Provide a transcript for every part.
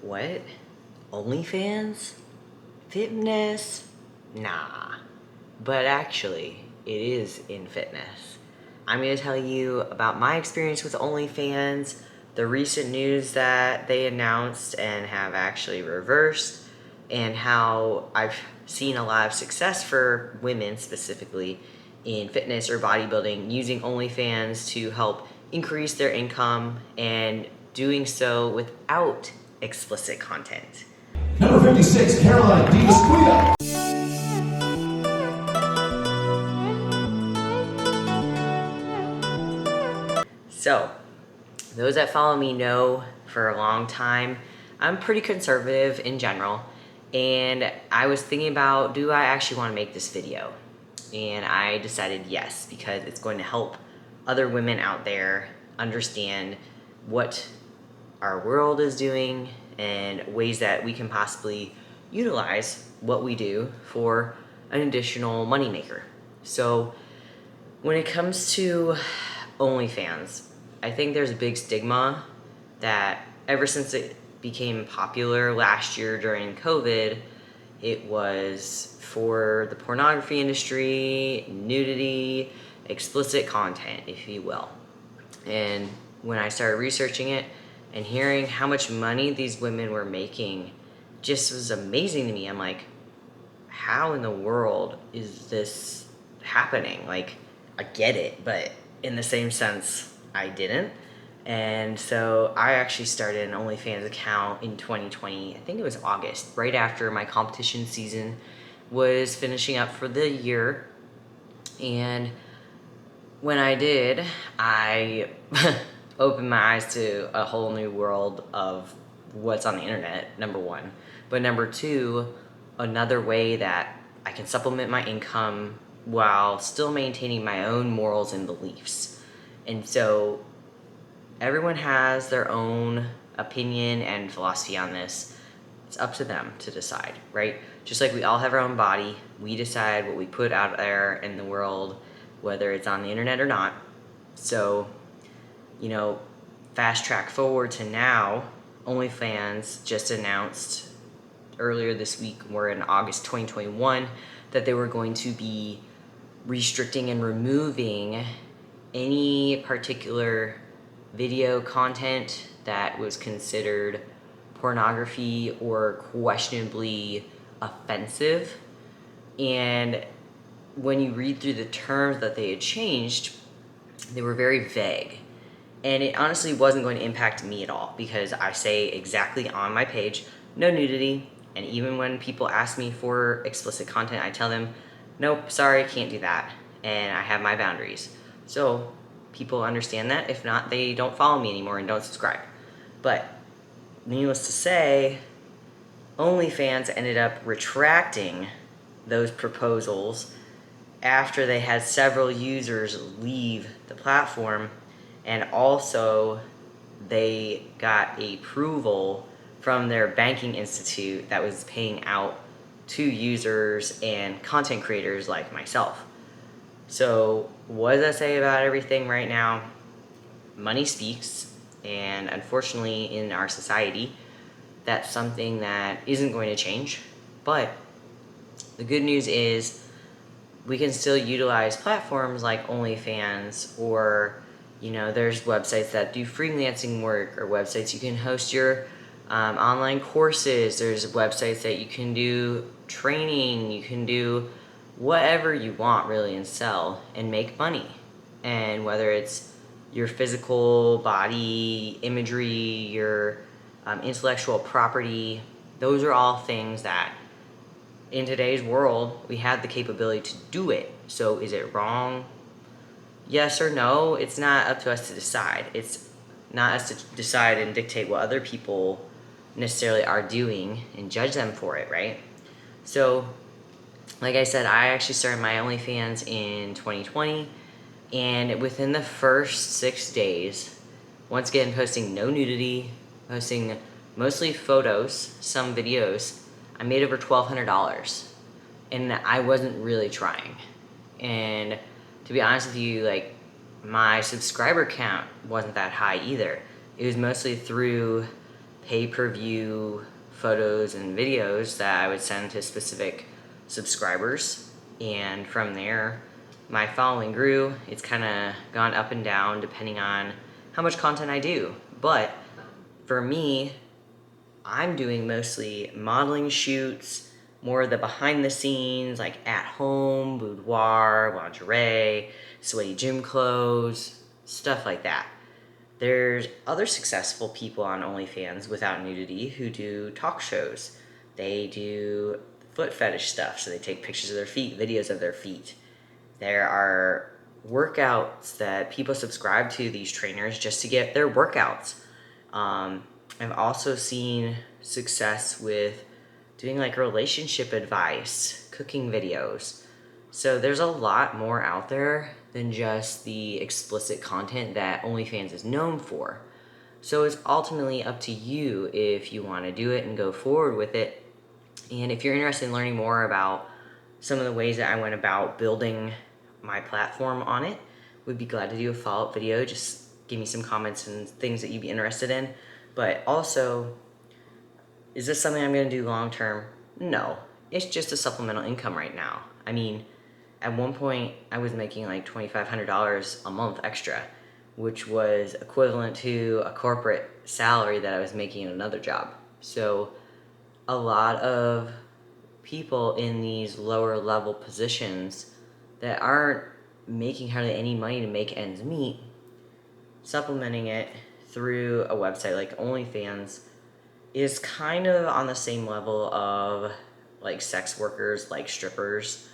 what? OnlyFans? Fitness? Nah. But actually, it is in fitness. I'm going to tell you about my experience with OnlyFans, the recent news that they announced and have actually reversed, and how I've seen a lot of success for women specifically in fitness or bodybuilding using OnlyFans to help increase their income and doing so without explicit content. Number 56, Caroline Dimasquita. So, those that follow me know for a long time, I'm pretty conservative in general, and I was thinking about, do I actually want to make this video? And I decided yes, because it's going to help other women out there understand what our world is doing and ways that we can possibly utilize what we do for an additional moneymaker. So when it comes to OnlyFans, I think there's a big stigma that ever since it became popular last year during COVID, it was for the pornography industry, nudity, explicit content, if you will. And when I started researching it and hearing how much money these women were making, just was amazing to me. I'm like, how in the world is this happening? Like, I get it, but in the same sense, I didn't. And so I actually started an OnlyFans account in 2020. I think it was August, right after my competition season was finishing up for the year. And when I did, I opened my eyes to a whole new world of what's on the internet, number one. But number two, another way that I can supplement my income while still maintaining my own morals and beliefs. And so everyone has their own opinion and philosophy on this. It's up to them to decide, right? Just like we all have our own body, we decide what we put out there in the world, whether it's on the internet or not. So, fast track forward to now, OnlyFans just announced earlier this week, we're in August 2021, that they were going to be restricting and removing any particular video content that was considered pornography or questionably offensive. And when you read through the terms that they had changed, they were very vague. And it honestly wasn't going to impact me at all, because I say exactly on my page, no nudity. And even when people ask me for explicit content, I tell them, nope, sorry, can't do that. And I have my boundaries. So people understand that. If not, they don't follow me anymore and don't subscribe. But needless to say, OnlyFans ended up retracting those proposals after they had several users leave the platform, and also they got approval from their banking institute that was paying out to users and content creators like myself. So what does that say about everything right now? Money speaks, and unfortunately in our society, that's something that isn't going to change. But the good news is we can still utilize platforms like OnlyFans, or there's websites that do freelancing work, or websites you can host your online courses. There's websites that you can do training, you can do whatever you want really and sell and make money. And whether it's your physical body imagery, your intellectual property, those are all things that in today's world we have the capability to do it. So is it wrong? Yes or no? It's not up to us to decide. It's not us to decide and dictate what other people necessarily are doing and judge them for it, right? So like I said, I actually started my OnlyFans in 2020, and within the first 6 days, once again posting no nudity, posting mostly photos, some videos, I made over $1,200, and I wasn't really trying. And to be honest with you, like, my subscriber count wasn't that high either. It was mostly through pay-per-view photos and videos that I would send to specific subscribers, and from there my following grew. It's kind of gone up and down depending on how much content I do, but for me, I'm doing mostly modeling shoots, more of the behind the scenes, like at home, boudoir, lingerie, sweaty gym clothes, stuff like that. There's other successful people on OnlyFans without nudity who do talk shows. They do foot fetish stuff, so they take pictures of their feet, videos of their feet. There are workouts that people subscribe to these trainers just to get their workouts. I've also seen success with doing like relationship advice, cooking videos. So there's a lot more out there than just the explicit content that OnlyFans is known for. So it's ultimately up to you if you want to do it and go forward with it. And if you're interested in learning more about some of the ways that I went about building my platform on it, would be glad to do a follow-up video. Just give me some comments and things that you'd be interested in. But also, is this something I'm going to do long term? No. It's just a supplemental income right now. I mean, at one point, I was making like $2,500 a month extra, which was equivalent to a corporate salary that I was making in another job. So a lot of people in these lower level positions that aren't making hardly any money to make ends meet, supplementing it through a website like OnlyFans is kind of on the same level of like sex workers, like strippers,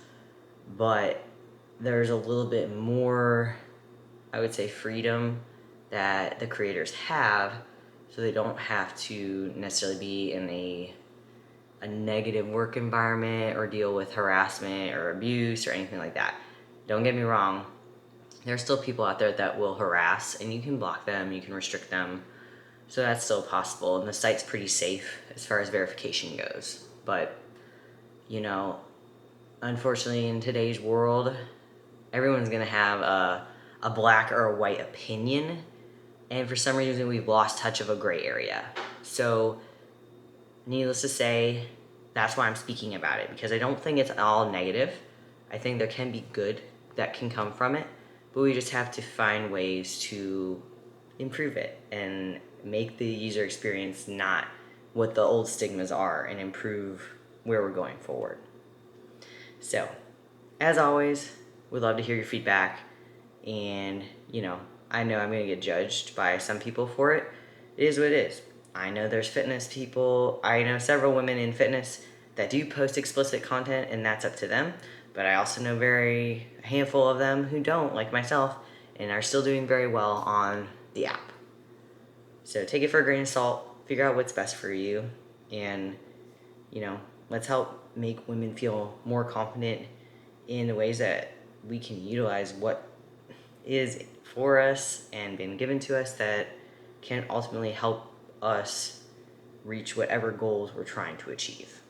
but there's a little bit more, I would say, freedom that the creators have, so they don't have to necessarily be in a negative work environment or deal with harassment or abuse or anything like that. Don't get me wrong, there are still people out there that will harass, and you can block them, you can restrict them, so that's still possible, and the site's pretty safe as far as verification goes. But, you know, unfortunately in today's world, everyone's gonna have a black or a white opinion, and for some reason we've lost touch of a gray area. So, needless to say, that's why I'm speaking about it, because I don't think it's all negative. I think there can be good that can come from it, but we just have to find ways to improve it and make the user experience not what the old stigmas are, and improve where we're going forward. So, as always, we'd love to hear your feedback, and I know I'm going to get judged by some people for it. It is what it is. I know there's fitness people, I know several women in fitness that do post explicit content, and that's up to them, but I also know a handful of them who don't, like myself, and are still doing very well on the app. So take it for a grain of salt, figure out what's best for you, and let's help make women feel more confident in the ways that we can utilize what is for us and been given to us that can ultimately help us reach whatever goals we're trying to achieve.